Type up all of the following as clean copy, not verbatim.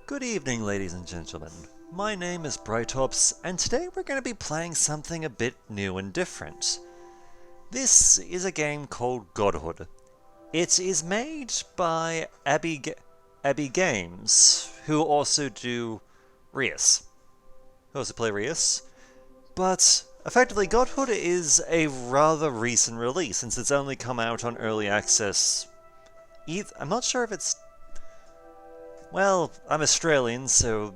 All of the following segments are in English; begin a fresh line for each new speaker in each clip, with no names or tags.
Good evening, ladies and gentlemen. My name is Brightops, and today we're going to be playing something a bit new and different. This is a game called Godhood. It is made by Abbey Games, who also do Rias. Who also play Rias. But effectively, Godhood is a rather recent release, since it's only come out on early access. I'm not sure if it's... Well, I'm Australian, so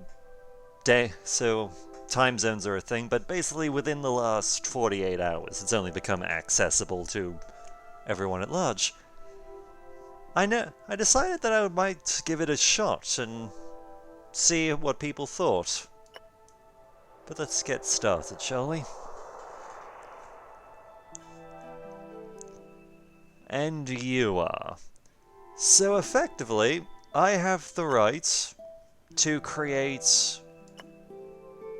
time zones are a thing, but basically within the last 48 hours it's only become accessible to everyone at large. I decided that I might give it a shot and see what people thought. But let's get started, shall we? And you are. So effectively, I have the right to create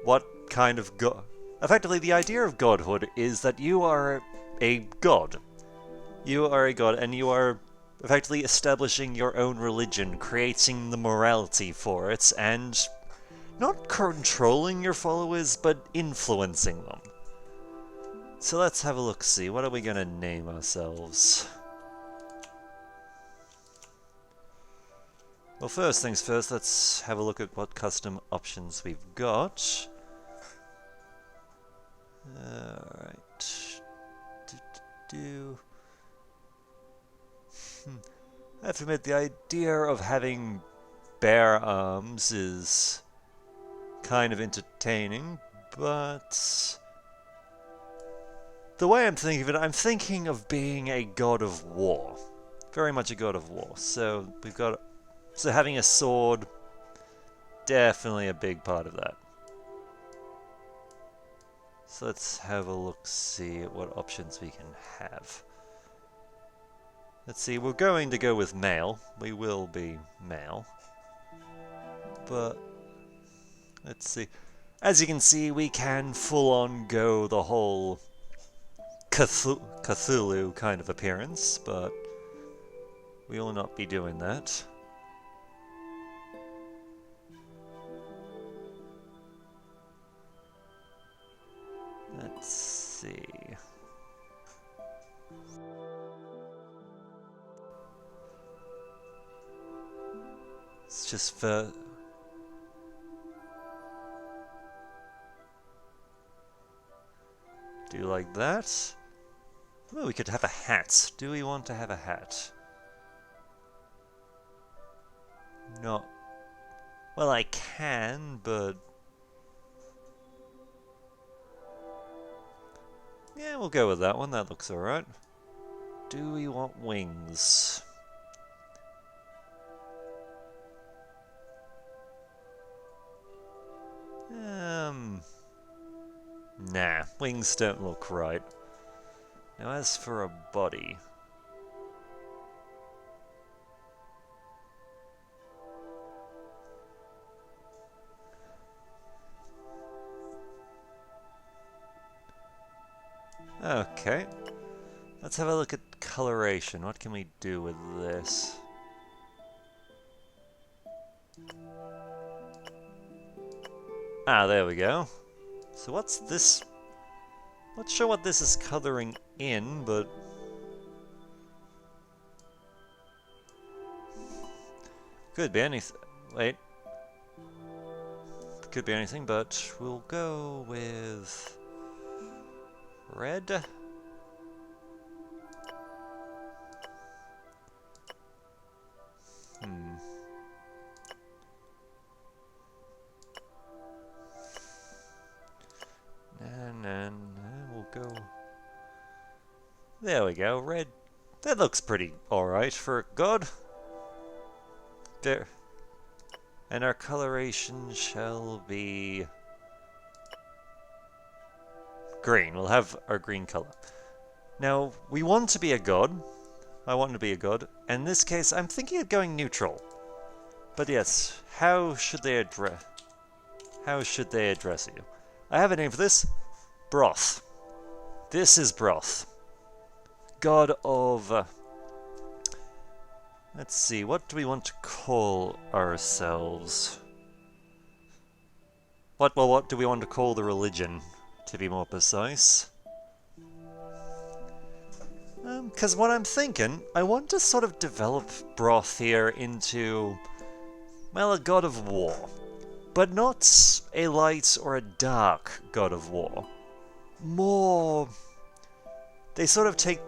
what kind of god. Effectively, the idea of godhood is that you are a god. You are a god, and you are effectively establishing your own religion, creating the morality for it, and not controlling your followers, but influencing them. So let's have a look-see. What are we gonna name ourselves? Well, first things first, let's have a look at what custom options we've got. Alright. I have to admit, the idea of having bare arms is kind of entertaining, but the way I'm thinking of it, I'm thinking of being a god of war. Very much a god of war. So we've got... So having a sword, definitely a big part of that. So let's have a look-see at what options we can have. Let's see, we're going to go with male. We will be male. But, let's see. As you can see, we can full-on go the whole Cthulhu kind of appearance, but we will not be doing that. Let's see. It's just for... Do like that. Oh, we could have a hat. Do we want to have a hat? Not... Well, I can, but... Yeah, we'll go with that one. That looks alright. Do we want wings? Nah, wings don't look right. Now as for a body... Okay. Let's have a look at coloration. What can we do with this? Ah, there we go. So what's this? Not sure what this is coloring in, but... Could be anything. Wait. Could be anything, but we'll go with... red? No, we'll go... There we go, red. That looks pretty alright for a god. There. And our coloration shall be... green. We'll have our green color. Now, we want to be a god. I want to be a god. In this case, I'm thinking of going neutral. But yes, how should they address you? I have a name for this. Broth. This is Broth. God of... let's see, what do we want to call ourselves? What do we want to call the religion, to be more precise? Because what I'm thinking, I want to sort of develop Broth here into, well, a god of war. But not a light or a dark god of war. More... They sort of take...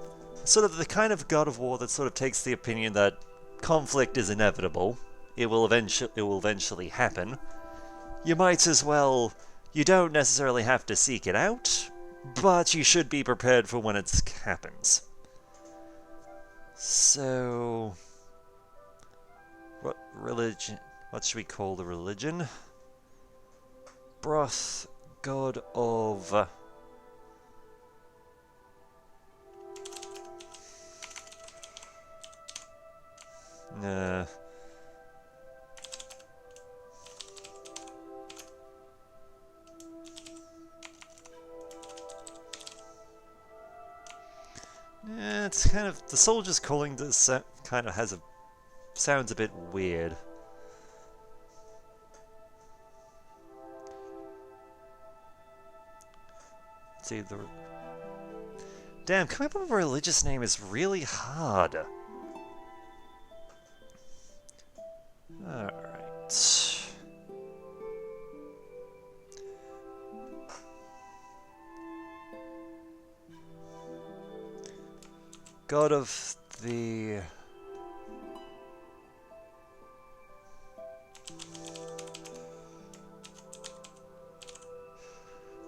Sort of the kind of god of war that sort of takes the opinion that conflict is inevitable. It will eventually happen. You might as well... You don't necessarily have to seek it out, but you should be prepared for when it happens. So... What religion... What should we call the religion? Broth, god of... it's kind of... The soldiers calling this kind of has a... Sounds a bit weird. See, the... Damn, coming up with a religious name is really hard. Alright. God of the...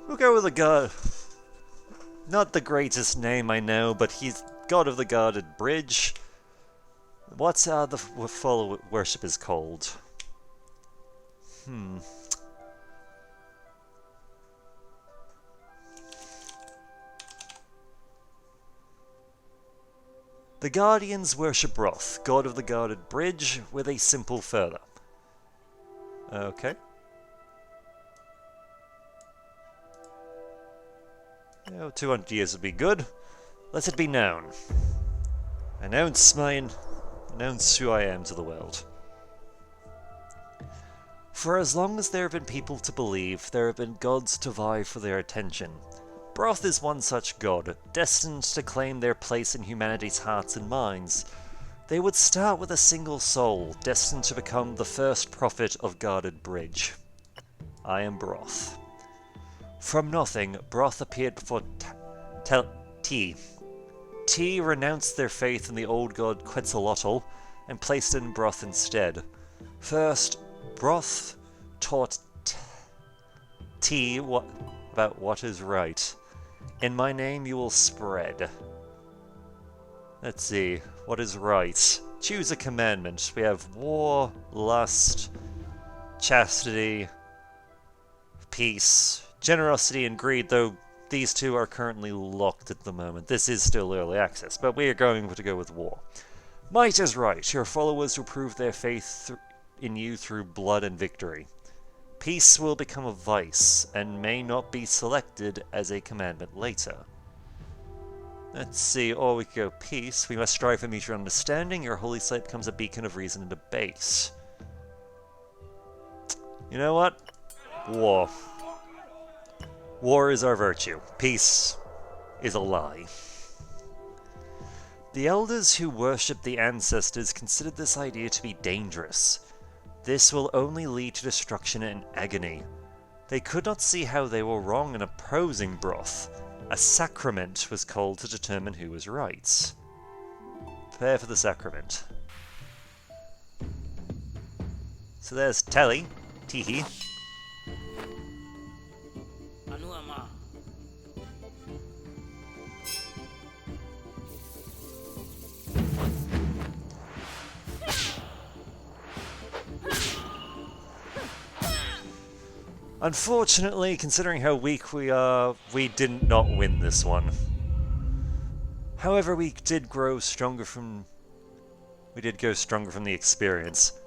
We'll go with a god... Not the greatest name I know, but he's God of the Guarded Bridge. What's the follow worship is called? The Guardians worship Broth, God of the Guarded Bridge, with a simple further. Okay. Oh, 200 years would be good. Let it be known. Announce who I am to the world. For as long as there have been people to believe, there have been gods to vie for their attention. Broth is one such god, destined to claim their place in humanity's hearts and minds. They would start with a single soul, destined to become the first prophet of Guarded Bridge. I am Broth. From nothing, Broth appeared before T. T renounced their faith in the old god Quetzalcoatl and placed in Broth instead. First, Broth taught T about what is right. In my name you will spread. Let's see, what is right? Choose a commandment. We have war, lust, chastity, peace, generosity, and greed, though these two are currently locked at the moment. This is still early access, but we are going to go with war. Might is right. Your followers will prove their faith in you through blood and victory. Peace will become a vice, and may not be selected as a commandment later. Let's see, or we could go peace. We must strive for mutual understanding. Your holy site becomes a beacon of reason and debate. You know what? War. War is our virtue. Peace is a lie. The elders who worship the ancestors considered this idea to be dangerous. This will only lead to destruction and agony. They could not see how they were wrong in opposing Broth. A sacrament was called to determine who was right. Prepare for the sacrament. So there's Telly, Teehee. Unfortunately, considering how weak we are, we did not win this one. However, we did grow stronger from... We did go stronger from the experience.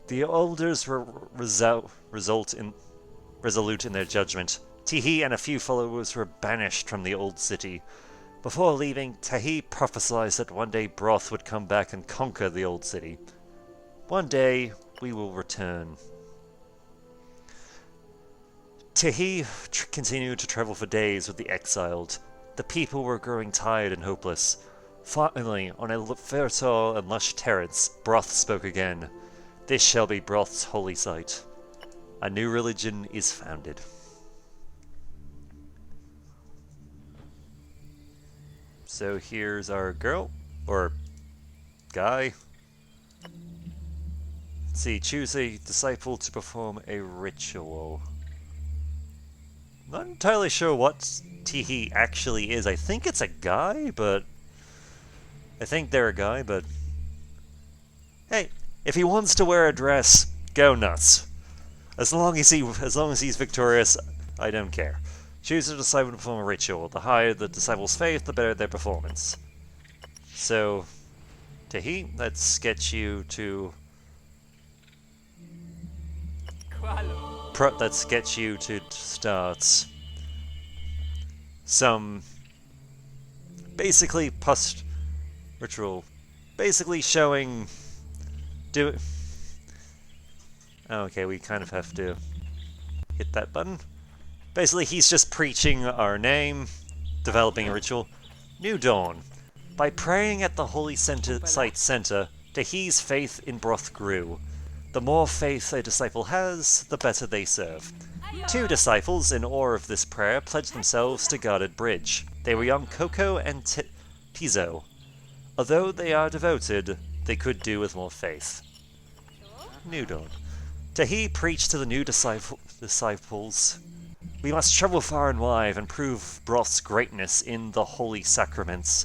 The elders were resolute in their judgment. Teehee and a few followers were banished from the old city. Before leaving, Teehee prophesied that one day Broth would come back and conquer the old city. One day, we will return. Tehi continued to travel for days with the exiled. The people were growing tired and hopeless. Finally, on a fertile and lush terrace, Broth spoke again. This shall be Broth's holy site. A new religion is founded. So here's our girl, or guy. Let's see, choose a disciple to perform a ritual. Not entirely sure what Tehi actually is. I think it's a guy, but... I think they're a guy, but... Hey, if he wants to wear a dress, go nuts. As long as he's victorious, I don't care. Choose a disciple to perform a ritual. The higher the disciple's faith, the better their performance. So, Tehi, let's get you to... let's get you to start some... basically post ritual. Basically showing... Okay, we kind of have to hit that button. Basically, he's just preaching our name, developing a ritual. New Dawn. By praying at the Holy Site Center, Tehi's faith in Broth grew. The more faith a disciple has, the better they serve. 2 disciples, in awe of this prayer, pledged themselves to Guarded Bridge. They were young Coco and Tizo. Although they are devoted, they could do with more faith. New Dawn. Tehi preached to the new disciples. We must travel far and wide and prove Broth's greatness in the holy sacraments.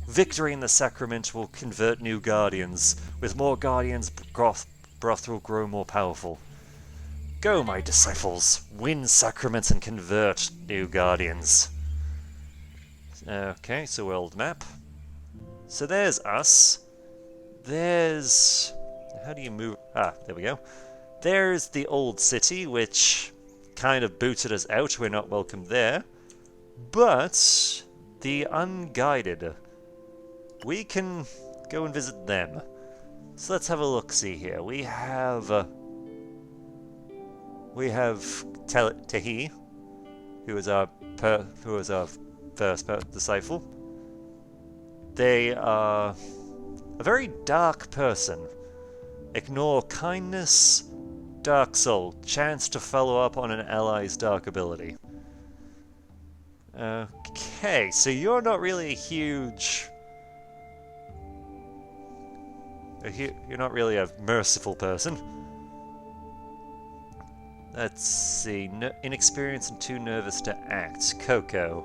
Victory in the sacrament will convert new guardians. With more guardians, Broth will grow more powerful. Go, my disciples, win sacraments and convert new guardians. Okay, so world map. So there's us. There's... How do you move? Ah, there we go. There's the old city, which kind of booted us out. We're not welcome there. But the unguided, we can go and visit them. So let's have a look-see here. We have Tehi, who is our first disciple. They are a very dark person. Ignore kindness, dark soul. Chance to follow up on an ally's dark ability. Okay, so you're not really a huge... You're not really a merciful person. Let's see. Inexperienced and too nervous to act. Coco.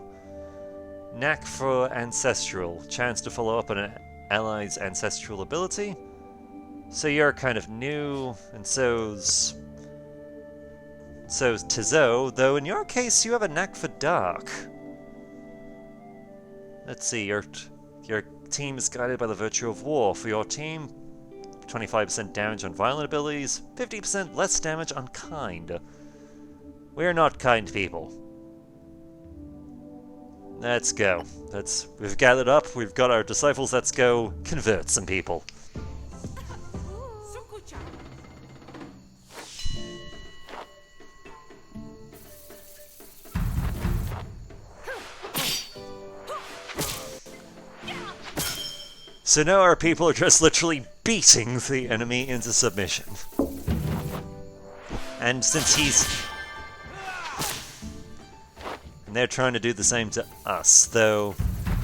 Knack for ancestral. Chance to follow up on an ally's ancestral ability. So you're kind of new, and so's Tizo, though in your case you have a knack for dark. Let's see, your team is guided by the virtue of war. For your team, 25% damage on violent abilities, 50% less damage on kind. We're not kind people. Let's go. We've gathered up, we've got our disciples, let's go convert some people. So now our people are just literally beating the enemy into submission. And since and they're trying to do the same to us, though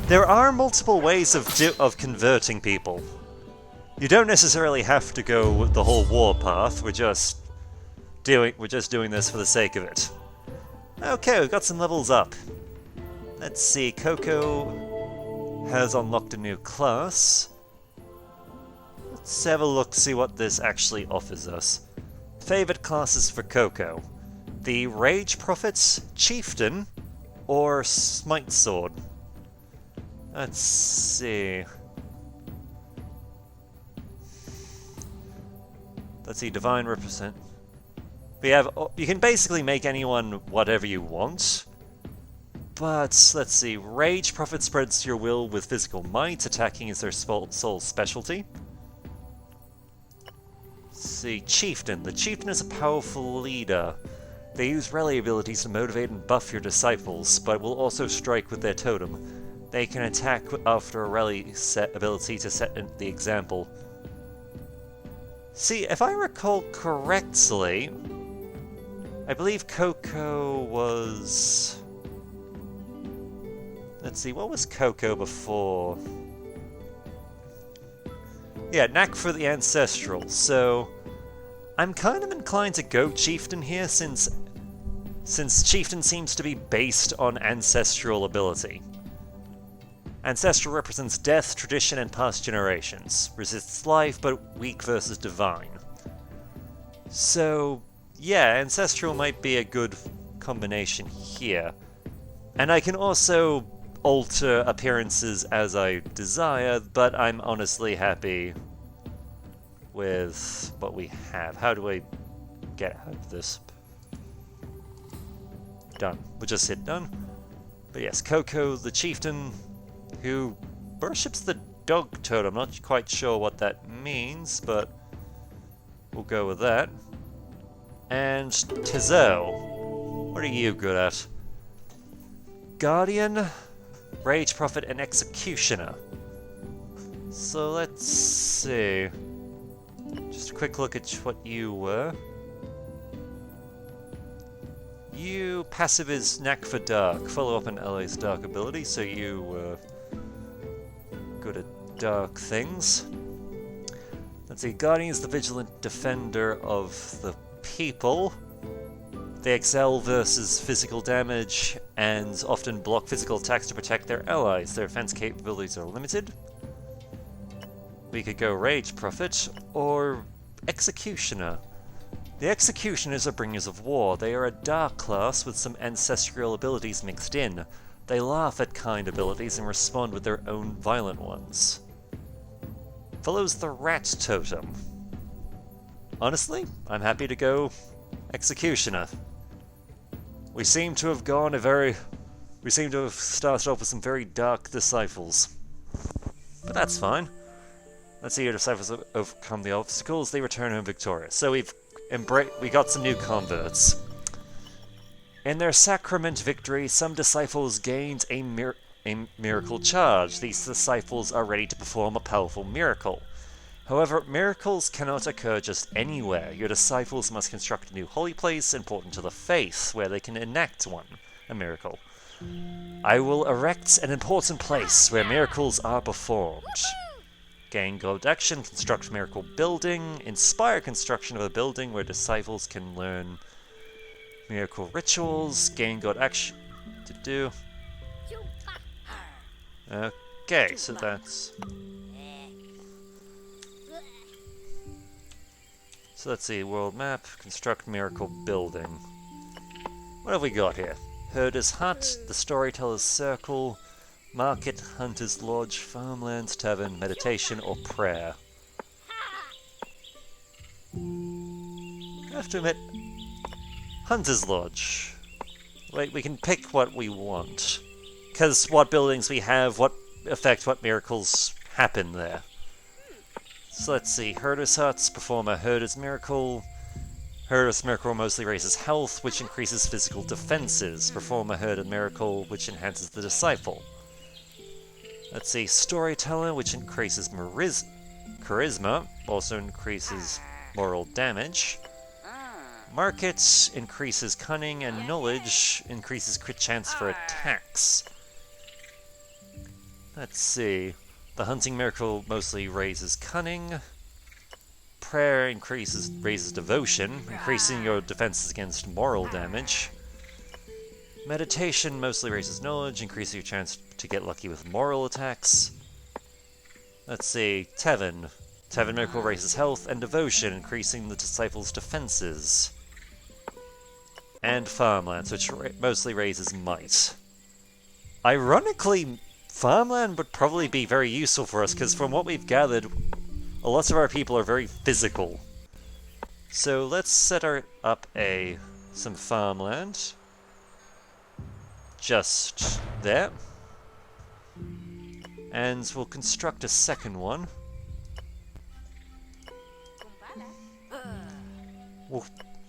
there are multiple ways of converting people. You don't necessarily have to go the whole war path, we're just doing this for the sake of it. Okay, we've got some levels up. Let's see, Coco has unlocked a new class. Let's have a look, see what this actually offers us. Favorite classes for Coco. The Rage Prophet, Chieftain, or Smite Sword. Let's see. Let's see, Divine Represent. You can basically make anyone whatever you want. But, let's see, Rage Prophet spreads your will with physical might, attacking is their soul's specialty. Let's see, Chieftain. The Chieftain is a powerful leader. They use rally abilities to motivate and buff your disciples, but will also strike with their totem. They can attack after a rally set ability to set the example. See, if I recall correctly, I believe Coco was... Let's see, what was Coco before? Yeah, knack for the ancestral, so... I'm kind of inclined to go Chieftain here, since Chieftain seems to be based on ancestral ability. Ancestral represents death, tradition, and past generations. Resists life, but weak versus divine. So, yeah, ancestral might be a good combination here. And I can also alter appearances as I desire, but I'm honestly happy with what we have. How do I get out of this? Done. We'll just hit done. But yes, Coco, the chieftain, who worships the dog totem. I'm not quite sure what that means, but we'll go with that. And Tizo, what are you good at? Guardian, Rage Prophet, and Executioner. So let's see. Just a quick look at what you were. You passive is Knack for Dark. Follow up an ally's dark ability, so you were good at dark things. Let's see, Guardian is the vigilant defender of the people. They excel versus physical damage and often block physical attacks to protect their allies. Their defense capabilities are limited. We could go Rage Prophet or Executioner. The Executioners are bringers of war. They are a dark class with some ancestral abilities mixed in. They laugh at kind abilities and respond with their own violent ones. Follows the Rat Totem. Honestly, I'm happy to go Executioner. We seem to have started off with some very dark disciples. But that's fine. Let's see, your disciples overcome the obstacles, they return home victorious. So we got some new converts. In their sacrament victory, some disciples gained a miracle charge. These disciples are ready to perform a powerful miracle. However, miracles cannot occur just anywhere. Your disciples must construct a new holy place important to the faith, where they can enact a miracle. I will erect an important place where miracles are performed. Gain gold action, construct miracle building, inspire construction of a building where disciples can learn miracle rituals, gain god action to do. Okay, so that's... So let's see, world map, construct miracle building. What have we got here? Herder's Hut, the Storyteller's Circle, Market, Hunter's Lodge, Farmlands, Tavern, Meditation, or Prayer. I have to admit, Hunter's Lodge. Wait, we can pick what we want. Because what buildings we have, what affect what miracles happen there. So let's see, Herder's Huts perform a Herder's Miracle. Herder's Miracle mostly raises health, which increases physical defenses. Perform a Herder's Miracle, which enhances the disciple. Let's see, Storyteller, which increases charisma, also increases moral damage. Market increases cunning, and knowledge increases crit chance for attacks. Let's see, the Hunting Miracle mostly raises cunning. Prayer raises devotion, increasing your defenses against moral damage. Meditation mostly raises knowledge, increasing your chance to get lucky with moral attacks. Let's see, Tavern. Tavern Miracle raises health and devotion, increasing the disciples' defenses. And Farmlands, which mostly raises might. Ironically, Farmland would probably be very useful for us, because from what we've gathered, a lot of our people are very physical. So let's set up some farmland. Just there. And we'll construct a second one.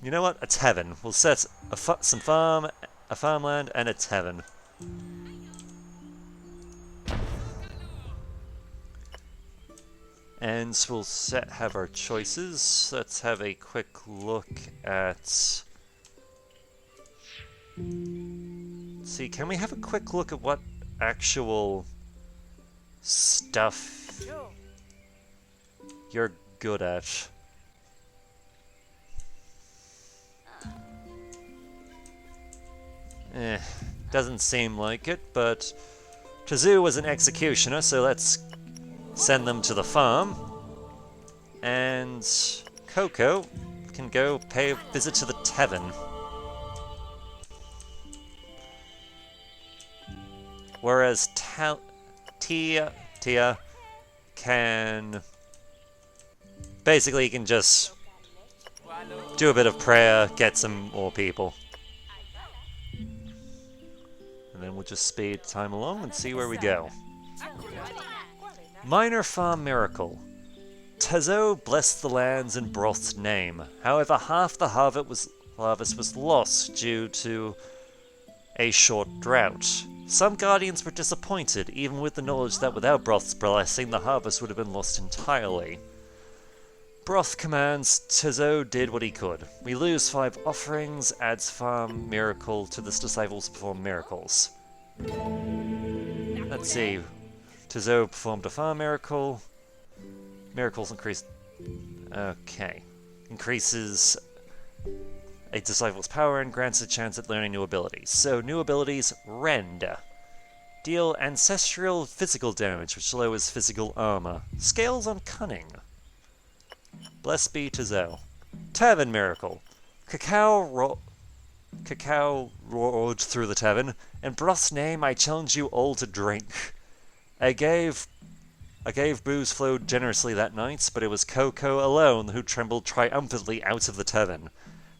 You know what? A tavern. We'll set a farmland, and a tavern. And we'll have our choices. Let's have a quick look at... See, can we have a quick look at what actual stuff you're good at? Doesn't seem like it, but Tazoo was an executioner, so let's send them to the farm. And Coco can go pay a visit to the tavern. Whereas Tia can... Basically, he can just do a bit of prayer, get some more people. And then we'll just speed time along and see where we go. Minor farm miracle. Tazo blessed the lands in Broth's name. However, half the harvest was lost due to a short drought. Some guardians were disappointed, even with the knowledge that without Broth's blessing, the harvest would have been lost entirely. Broth commands, Tazo did what he could. We lose 5 offerings, adds farm miracle to this disciples perform miracles. Let's see. Tazo performed a farm miracle. Miracles increased... Okay. Increases a disciple's power and grants a chance at learning new abilities. So, new abilities, Rend. Deal ancestral physical damage, which lowers physical armor. Scales on cunning. Blessed be Tazo. Tavern miracle. Cacao roared through the tavern. In Broth's name, I challenge you all to drink. I gave booze flowed generously that night, but it was Coco alone who trembled triumphantly out of the tavern.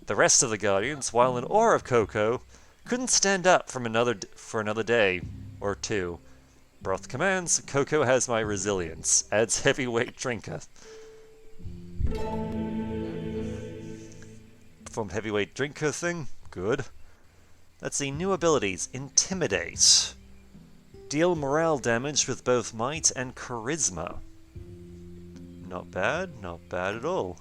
The rest of the guardians, while in awe of Coco, couldn't stand up for another day or two. Broth commands, Coco has my resilience. Adds heavyweight drinker. Performed heavyweight drinker thing. Good. Let's see, new abilities. Intimidate. Deal morale damage with both might and charisma. Not bad at all.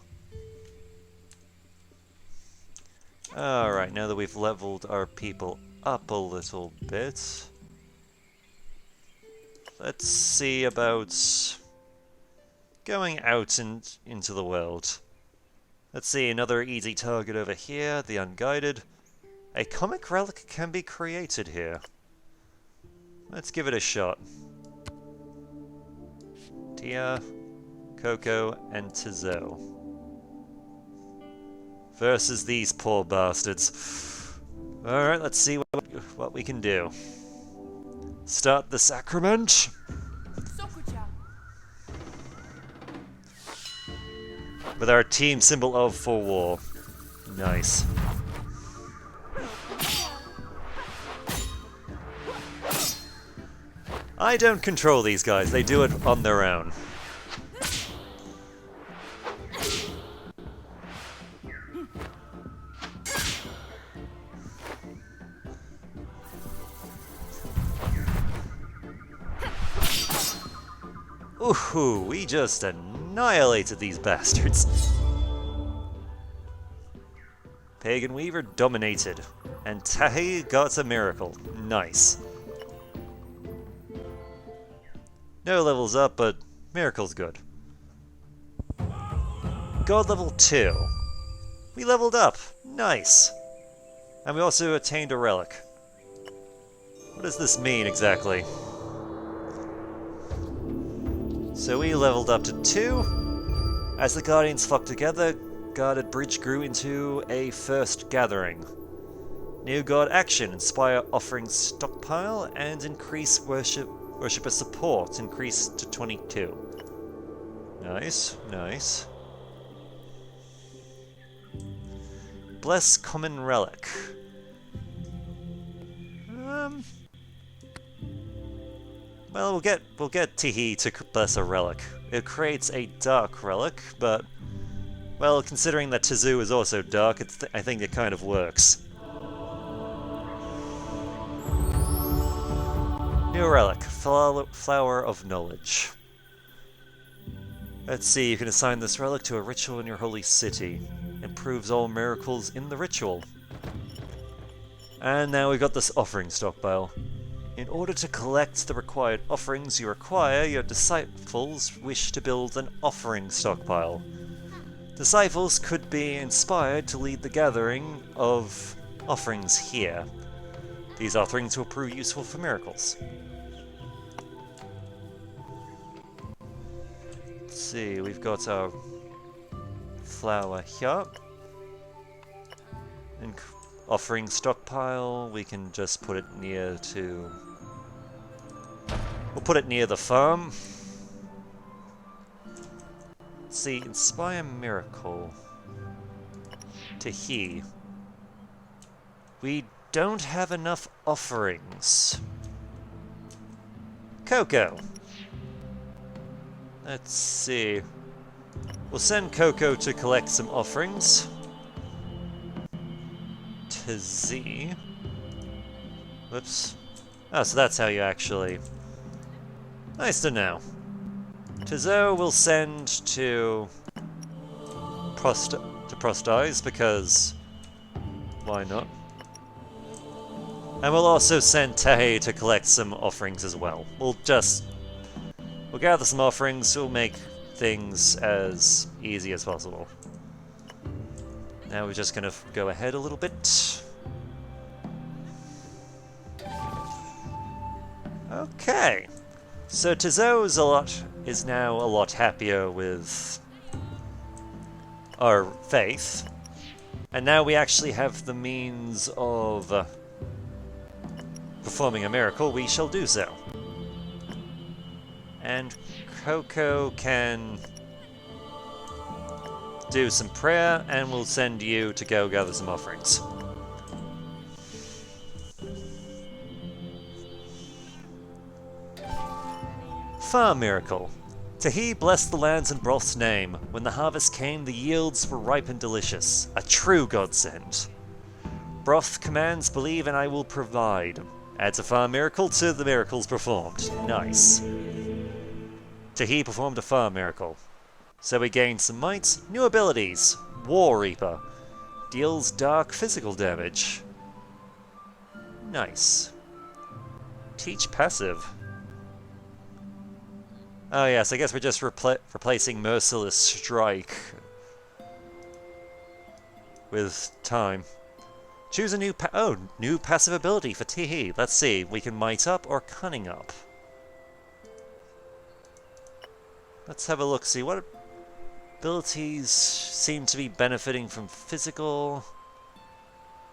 Alright, now that we've leveled our people up a little bit, let's see about going out into the world. Let's see, another easy target over here, the Unguided. A comic relic can be created here. Let's give it a shot. Tia, Coco, and Tazo. Versus these poor bastards. Alright, let's see what we can do. Start the sacrament. With our team symbol of for war. Nice. I don't control these guys, they do it on their own. Ooh, we just annihilated these bastards. Pagan Weaver dominated, and Tahi got a miracle. Nice. No levels up, but miracle's good. God level 2. We leveled up. Nice. And we also attained a relic. What does this mean exactly? So we leveled up to 2. As the Guardians flocked together, Guarded Bridge grew into a first gathering. New God action, inspire offering stockpile, and increase worshipper support, increased to 22. Nice, nice. Bless common relic. Well, we'll get Tihi to bless a relic. It creates a dark relic, but Well, considering that Tizoo is also dark, I think it kind of works. New relic, Flower of Knowledge. Let's see, you can assign this relic to a ritual in your holy city. Improves all miracles in the ritual. And now we've got this offering stockpile. In order to collect the required offerings you require, your disciples wish to build an offering stockpile. Disciples could be inspired to lead the gathering of offerings here. These offerings will prove useful for miracles. Let's see, we've got our flower here. And offering stockpile, we can just put it near to... We'll put it near the farm. Let's see, inspire miracle. Tahi. We don't have enough offerings. Coco. Let's see. We'll send Coco to collect some offerings. Z. Whoops. Oh, so that's how you actually... Nice to know. Tizo will send to... Prostize, because... Why not? And we'll also send Tahe to collect some offerings as well. We'll gather some offerings, we'll make things as easy as possible. Now we're just gonna go ahead a little bit. Okay. So Tizo is now a lot happier with our faith. And now we actually have the means of performing a miracle. We shall do so. And Coco can do some prayer, and we'll send you to go gather some offerings. Farm miracle. Tahi blessed the lands in Broth's name. When the harvest came, the yields were ripe and delicious. A true godsend. Broth commands, believe, and I will provide. Adds a farm miracle to the miracles performed. Nice. Tahi performed a farm miracle. So we gained some might. New abilities. War Reaper. Deals dark physical damage. Nice. Teach passive. Oh yes, I guess we're just replacing Merciless Strike with time. Choose a new new passive ability for Tahi. Let's see, we can Might Up or Cunning Up. Let's have a look, see what abilities seem to be benefiting from physical.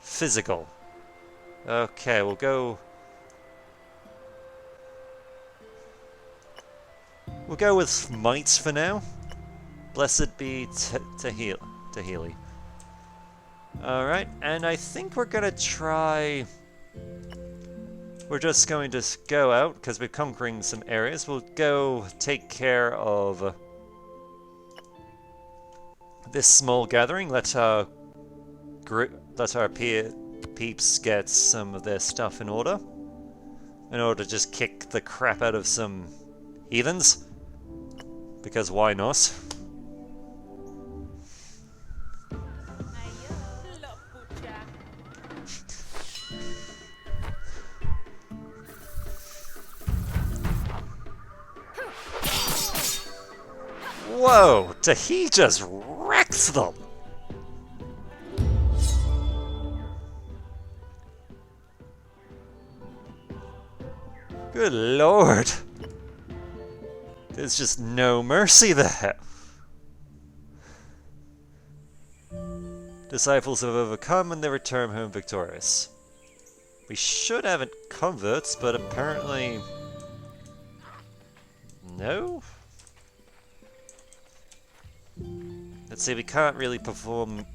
Physical. Okay, we'll go... We'll go with Might for now. Blessed be Tahili. Alright, and I think we're gonna try... We're just going to go out, because we're conquering some areas. We'll go take care of this small gathering. Let our peeps get some of their stuff in order to just kick the crap out of some heathens. Because why not? Whoa! Tahi just wrecks them! Good lord! There's just no mercy there! Disciples have overcome and they return home victorious. We should have converts, but apparently... No? Let's see, we can't really perform...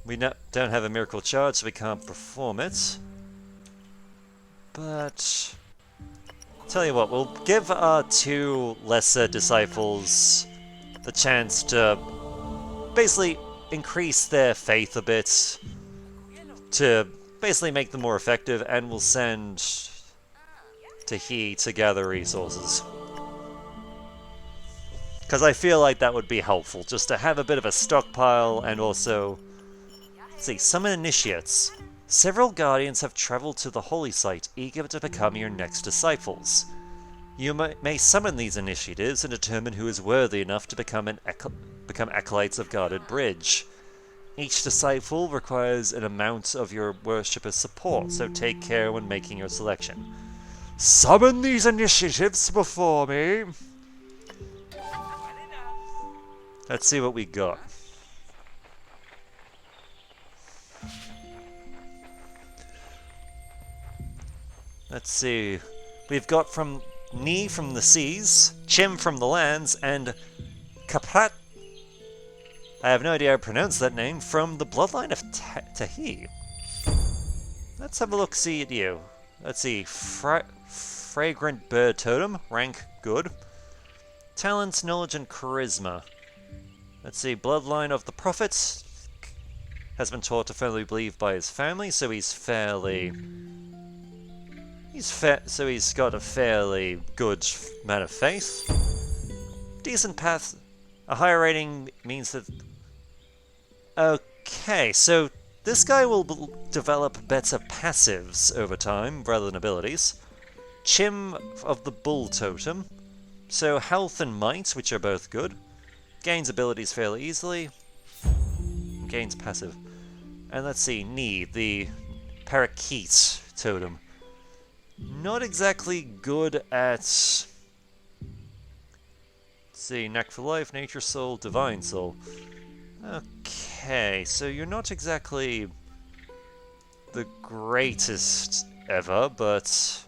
We don't have a miracle charge, so we can't perform it. But... Tell you what, we'll give our two lesser disciples the chance to basically increase their faith a bit to basically make them more effective, and we'll send Tahi to gather resources. Because I feel like that would be helpful, just to have a bit of a stockpile, and also... Let's see, summon initiates. Several guardians have traveled to the holy site, eager to become your next disciples. You may summon these initiatives and determine who is worthy enough to become acolytes of Guarded Bridge. Each disciple requires an amount of your worshipper's support, so take care when making your selection. Summon these initiatives before me! Let's see what we got. Let's see. We've got from Ni from the seas, Chim from the lands, and Kaprat, I have no idea how to pronounce that name, from the bloodline of Tahi. Let's have a look-see at you. Let's see. Fragrant bird totem, rank good. Talents, knowledge, and charisma. Let's see. Bloodline of the prophet. Has been taught to firmly believe by his family, so he's fairly... so he's got a fairly good amount of faith. Decent path. A higher rating means that... Okay, so this guy will develop better passives over time, rather than abilities. Chim of the Bull Totem. So health and might, which are both good. Gains abilities fairly easily. Gains passive. And let's see, Ni, the Parakeet Totem. Not exactly good at... Let's see, Knack for Life, Nature Soul, Divine Soul. Okay, so you're not exactly the greatest ever, but...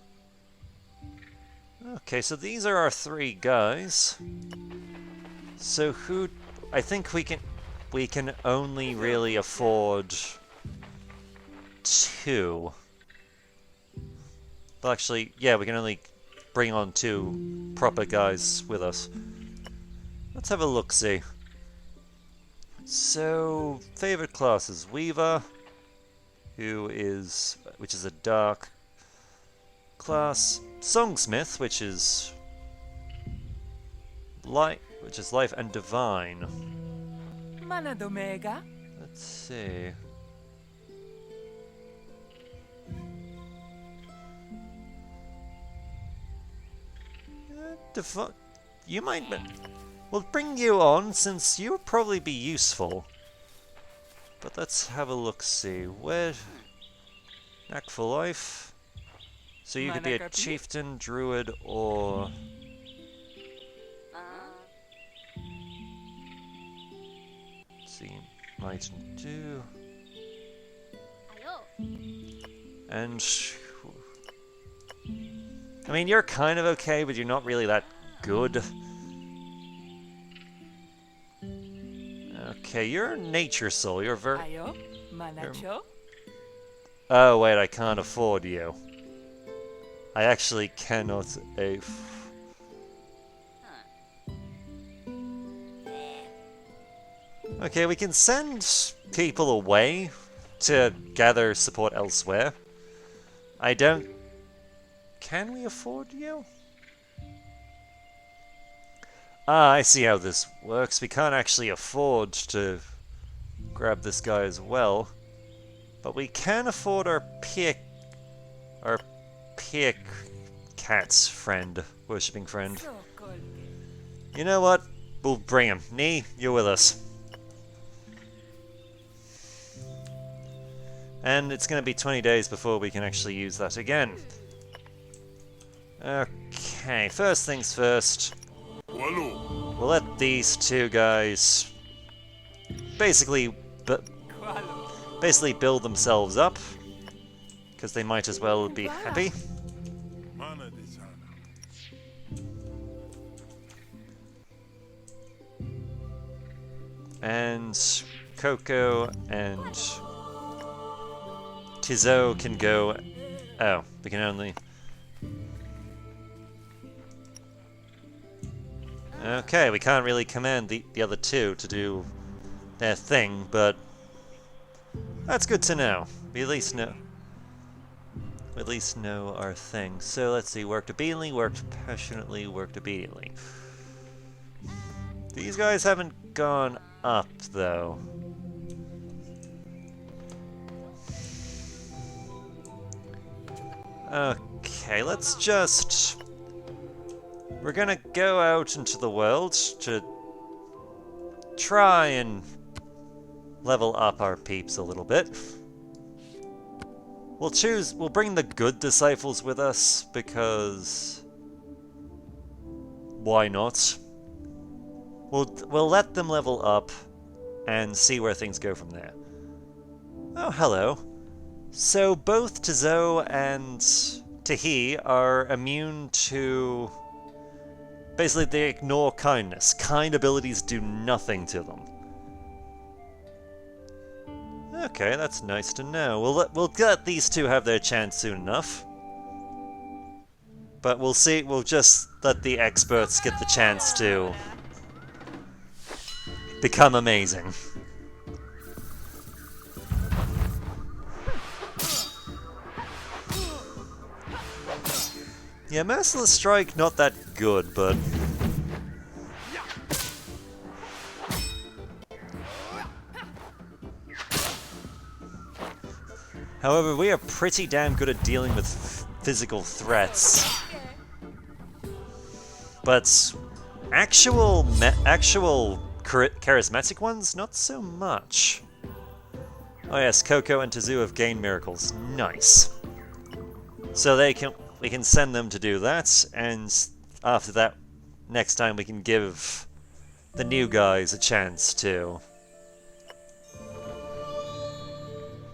Okay, so these are our three guys. So who... I think we can only really afford two. Well, actually, yeah, we can only bring on two proper guys with us. Let's have a look-see. So, favorite class is Weaver, which is a dark class. Songsmith, which is life and divine. Let's see. You might... We'll bring you on, since you would probably be useful. But let's have a look-see. Where... Knack for Life. So you could be a chieftain, druid, or... Let's see. Might do... And... I mean, you're kind of okay, but you're not really that good. Okay, you're a nature soul. You're very... Oh, wait, I can't afford you. I actually cannot... Okay, we can send people away to gather support elsewhere. I don't... Can we afford you? Ah, I see how this works. We can't actually afford to grab this guy as well. But we can afford our peer cat's friend, worshipping friend. You know what? We'll bring him. Ni, you're with us. And it's going to be 20 days before we can actually use that again. Okay, first things first. We'll let these two guys basically build themselves up, because they might as well be happy. And Coco and Tizo can go... Oh, we can only... Okay, we can't really command the other two to do their thing, but that's good to know. We at least know our thing. So let's see, worked obediently, worked passionately, worked obediently. These guys haven't gone up, though. Okay, let's just... We're gonna go out into the world to try and level up our peeps a little bit. We'll bring the good disciples with us, because... why not? We'll let them level up and see where things go from there. Oh, hello. So both Tizo and Tahi are immune to... basically, they ignore kindness. Kind abilities do nothing to them. Okay, that's nice to know. We'll let these two have their chance soon enough. But we'll see. We'll just let the experts get the chance to become amazing. Yeah, Merciless Strike, not that good, but... However, we are pretty damn good at dealing with physical threats. But actual charismatic ones, not so much. Oh yes, Coco and Tizu have gained miracles. Nice. So we can send them to do that, and after that, next time we can give the new guys a chance to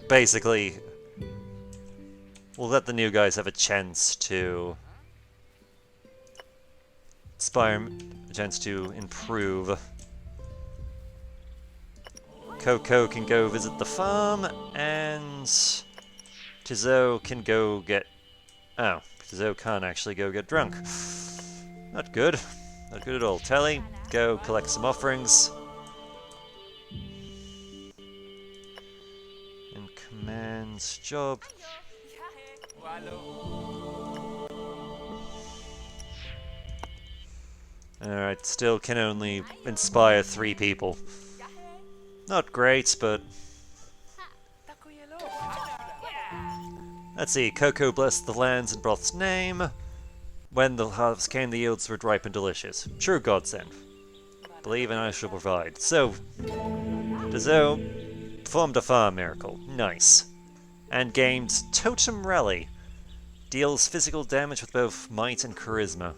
basically, we'll let the new guys have a chance to a chance to improve. Coco can go visit the farm, and Tizo can go get... Oh, Tizo can't actually go get drunk. Not good. Not good at all. Telly, go collect some offerings. And Command's job. Alright, still can only inspire 3 people. Not great, but... Let's see, Coco blessed the lands in Broth's name. When the harvest came, the yields were ripe and delicious. True godsend. Believe and I shall provide. So, Tizo performed a farm miracle. Nice. And gained Totem Rally. Deals physical damage with both might and charisma.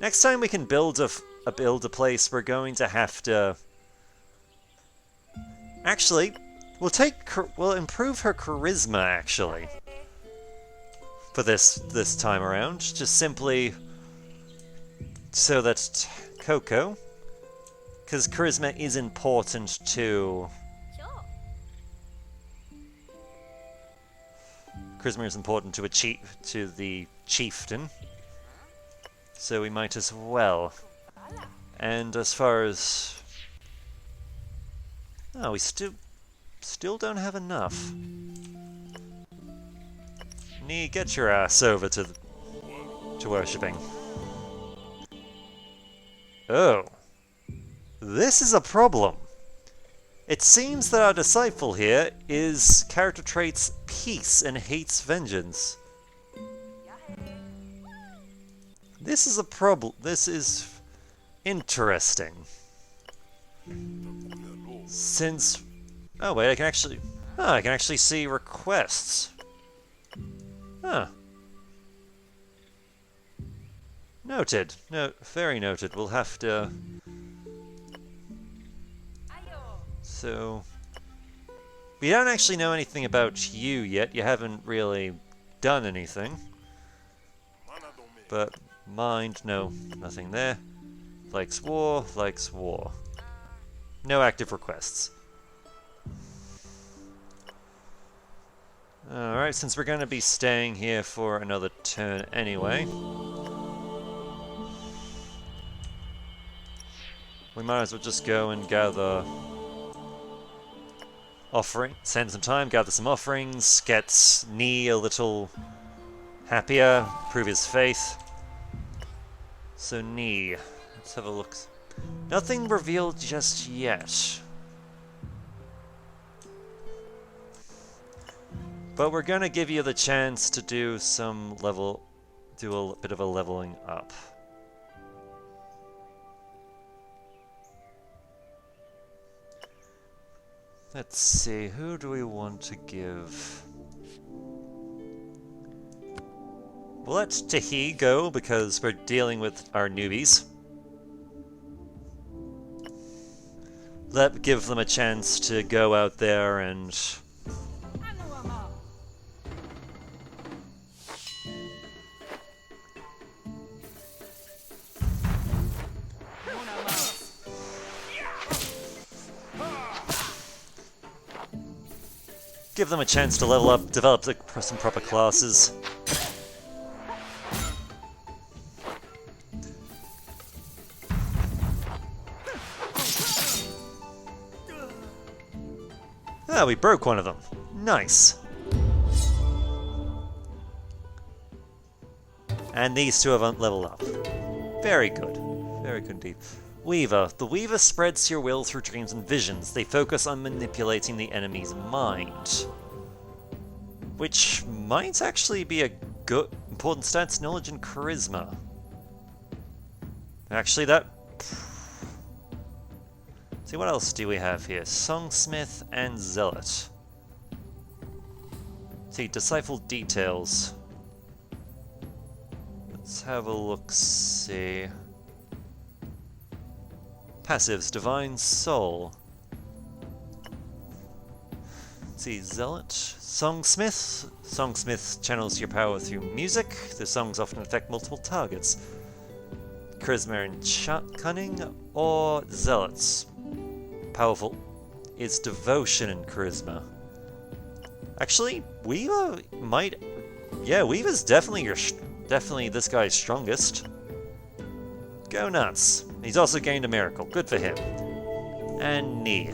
Next time we can build a place, we're going to have to... Actually, we'll improve her charisma, actually. For this time around. Just simply so that Coco... Because charisma is important to... Charisma is important to the chieftain. So we might as well. And as far as... Oh, we still don't have enough. Nee, get your ass over to worshipping. Oh. This is a problem. It seems that our disciple here is character traits peace and hates vengeance. This is a problem. This is interesting. Since... Oh wait, I can actually see requests. Huh. Noted. No, very noted. We'll have to... So... We don't actually know anything about you yet. You haven't really done anything. But... Mind, no, nothing there. Likes war, likes war. No active requests. Alright, since we're going to be staying here for another turn anyway, we might as well just go and gather spend some time, gather some offerings, get Nee a little happier, prove his faith. So Nee, let's have a look. Nothing revealed just yet. But we're gonna give you the chance to do a bit of a leveling up. Let's see, who do we want to give? We'll let Tahi go because we're dealing with our newbies. Give them a chance to go out there and give them a chance to level up, develop some proper classes. Ah, we broke one of them. Nice. And these two have leveled up. Very good. Very good indeed. Weaver. The Weaver spreads your will through dreams and visions. They focus on manipulating the enemy's mind. Which might actually be a good, important stats, knowledge and charisma. Actually, that... See, what else do we have here? Songsmith and Zealot. See, decipher details. Let's have a look-see. Passives, Divine Soul. Let's see, Zealot. Songsmith. Songsmith channels your power through music. The songs often affect multiple targets. Charisma and Cunning, or Zealots. Powerful is Devotion and Charisma. Actually, Weaver might... Yeah, Weaver's definitely this guy's strongest. Go nuts. He's also gained a miracle. Good for him. And Nee.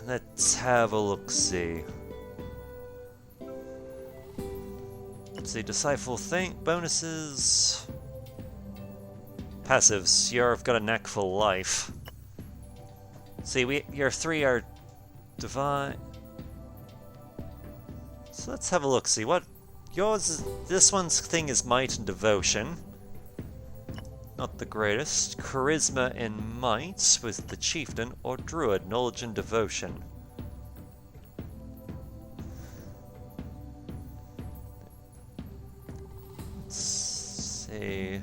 Let's have a look-see. Let's see, Decipher bonuses. Passives. You've got a knack for life. See, your three are divine. So let's have a look-see. What yours? This one's thing is might and devotion. Not the greatest. Charisma and might with the chieftain, or druid, knowledge and devotion. Let's see.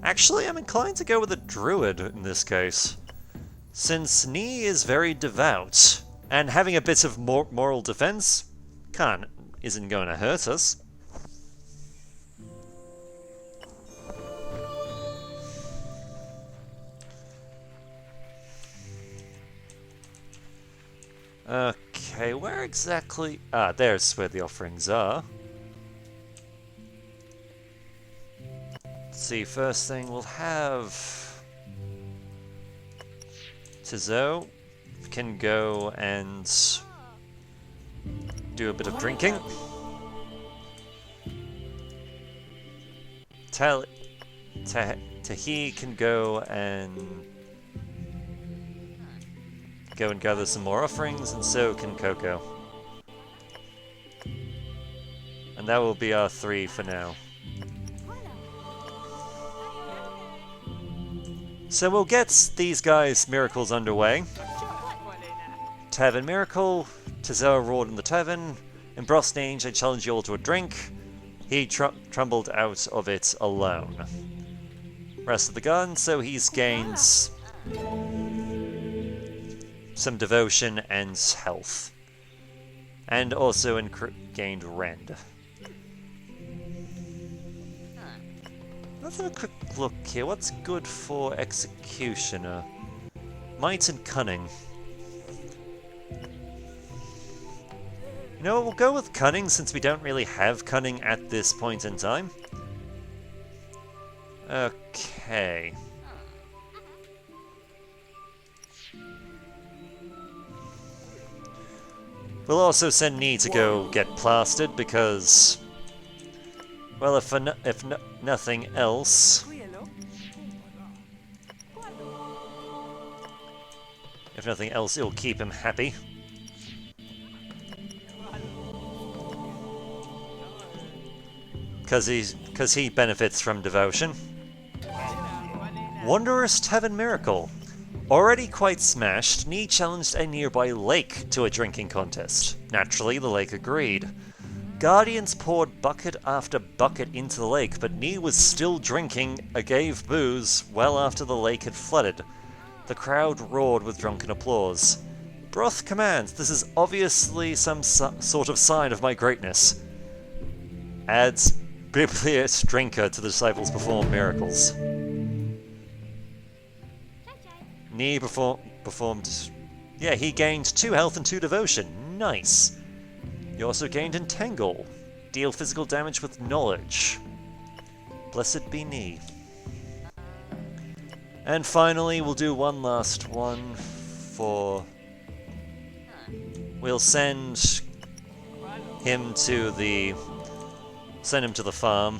Actually, I'm inclined to go with a druid in this case, since Nee is very devout, and having a bit of moral defense isn't going to hurt us. Okay, where exactly... Ah, there's where the offerings are. Let's see, first thing we'll have... Tizo can go and do a bit of drinking. Tahi can go and gather some more offerings, and so can Coco. And that will be our 3 for now. So we'll get these guys' miracles underway. Tavern Miracle, Tizo roared in the tavern. In Broth's name, I challenge you all to a drink. He trembled out of it alone. Rest of the gun, so he's gained some devotion and health. And also gained rend. Let's have a quick look here. What's good for Executioner? Might and Cunning. You know what, we'll go with Cunning since we don't really have Cunning at this point in time. Okay. We'll also send Nee to go get plastered because, well, if nothing else, it'll keep him happy. Because he benefits from devotion. Wondrous Tavern Miracle. Already quite smashed, Nee challenged a nearby lake to a drinking contest. Naturally, the lake agreed. Guardians poured bucket after bucket into the lake, but Nee was still drinking gave booze well after the lake had flooded. The crowd roared with drunken applause. Broth commands, this is obviously some sort of sign of my greatness. Adds Bibliot drinker to the disciples perform miracles. Nee performed... Yeah, he gained 2 health and 2 devotion. Nice. He also gained Entangle. Deal physical damage with knowledge. Blessed be Nee. And finally, we'll do one last one for... We'll send him to the farm.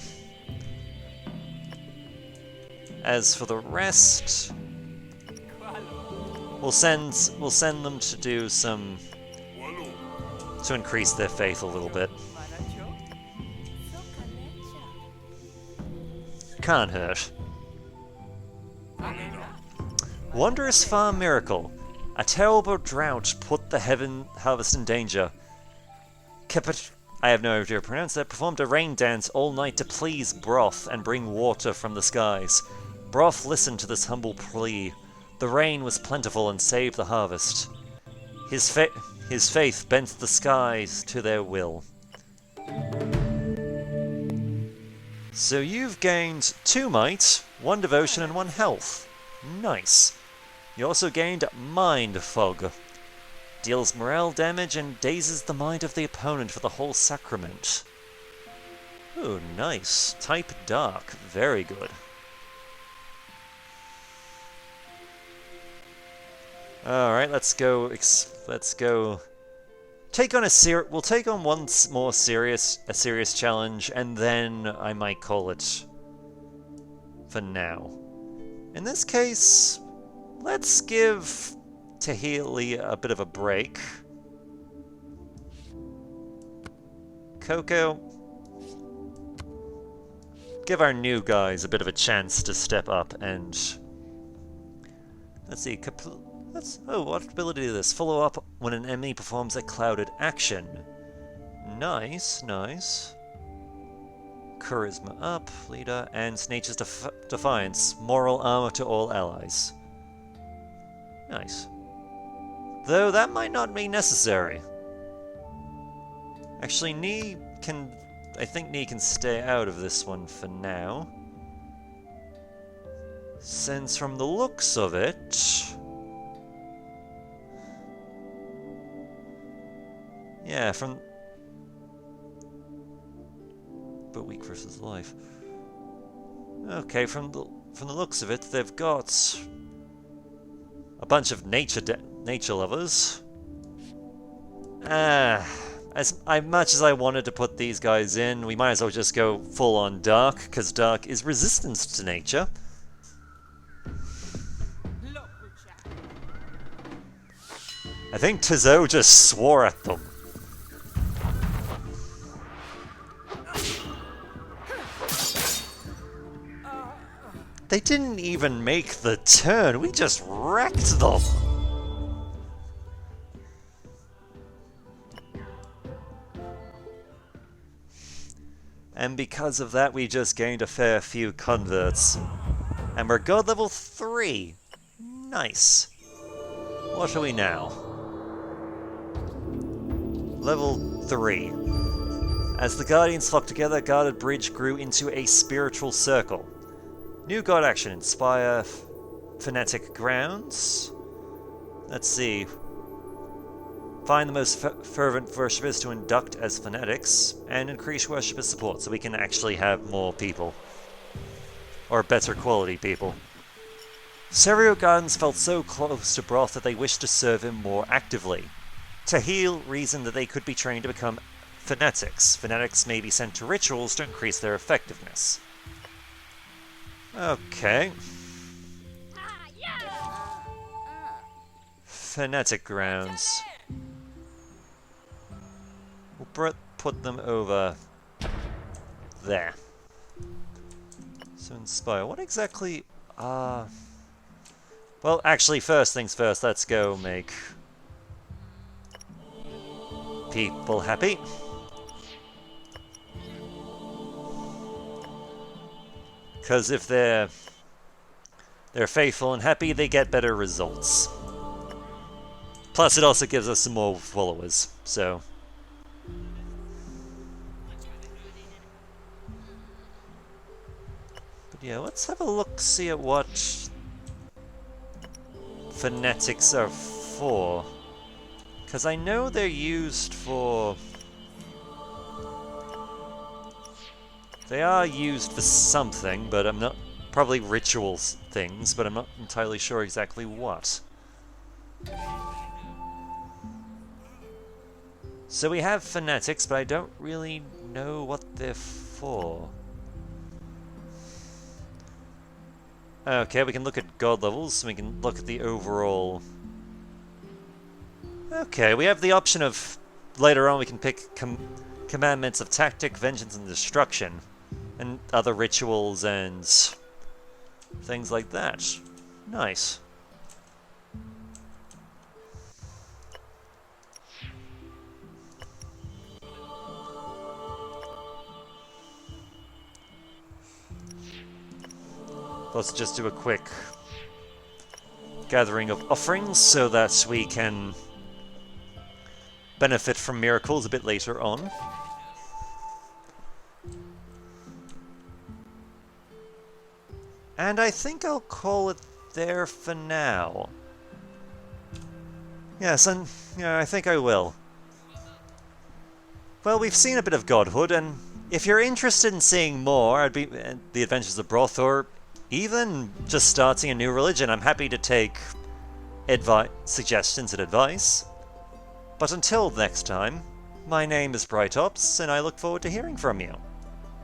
As for the rest, we'll send them to do some to increase their faith a little bit. Can't hurt. Wondrous Farm Miracle. A terrible drought put the heaven harvest in danger. I have no idea how to pronounce that. Performed a rain dance all night to please Broth and bring water from the skies. Broth listened to this humble plea. The rain was plentiful and saved the harvest. His faith bent the skies to their will. So you've gained 2 might, 1 devotion, and 1 health. Nice. You also gained Mind Fog. Deals morale damage and dazes the mind of the opponent for the whole sacrament. Ooh, nice. Type Dark. Very good. Alright, let's go... Take on we'll take on one more serious challenge, and then I might call it for now. In this case, let's give Tahili a bit of a break. Coco, give our new guys a bit of a chance to step up and... Let's see, what ability is this? Follow up when an enemy performs a clouded action. Nice, nice. Charisma up, leader, and Nature's Defiance. Moral armor to all allies. Nice. Though that might not be necessary. Actually, I think Nee can stay out of this one for now. Since from the looks of it... Yeah, but weak versus life. Okay, from the looks of it, they've got a bunch of nature lovers. As much as I wanted to put these guys in, we might as well just go full on Dark, because Dark is resistance to nature. I think Tizo just swore at them. They didn't even make the turn, we just wrecked them! And because of that, we just gained a fair few converts. And we're God level 3! Nice. What are we now? Level 3. As the Guardians flocked together, Guarded Bridge grew into a spiritual circle. New God action, inspire fanatic grounds. Let's see. Find the most fervent worshippers to induct as fanatics, and increase worshipper support so we can actually have more people. Or better quality people. Serio Gardens felt so close to Broth that they wished to serve him more actively. To heal reason that they could be trained to become fanatics. Fanatics may be sent to rituals to increase their effectiveness. Okay. Fanatic grounds. We'll put them over there. So inspire. What exactly well, actually, first things first, let's go make people happy. Because if they're faithful and happy, they get better results. Plus, it also gives us some more followers, so... But yeah, let's have a look-see at what fanatics are for. Because I know they're used for... They are used for something, but I'm not... Probably rituals things, but I'm not entirely sure exactly what. So we have fanatics, but I don't really know what they're for. Okay, we can look at god levels, we can look at the overall... Okay, we have the option of... Later on we can pick commandments of tactic, vengeance, and destruction. And other rituals and... things like that. Nice. Let's just do a quick gathering of offerings so that we can benefit from miracles a bit later on. And I think I'll call it there for now. Yes, and yeah, I think I will. Well, we've seen a bit of Godhood, and if you're interested in seeing more, The Adventures of Broth, or even just starting a new religion, I'm happy to take suggestions and advice. But until next time, my name is Brightops, and I look forward to hearing from you.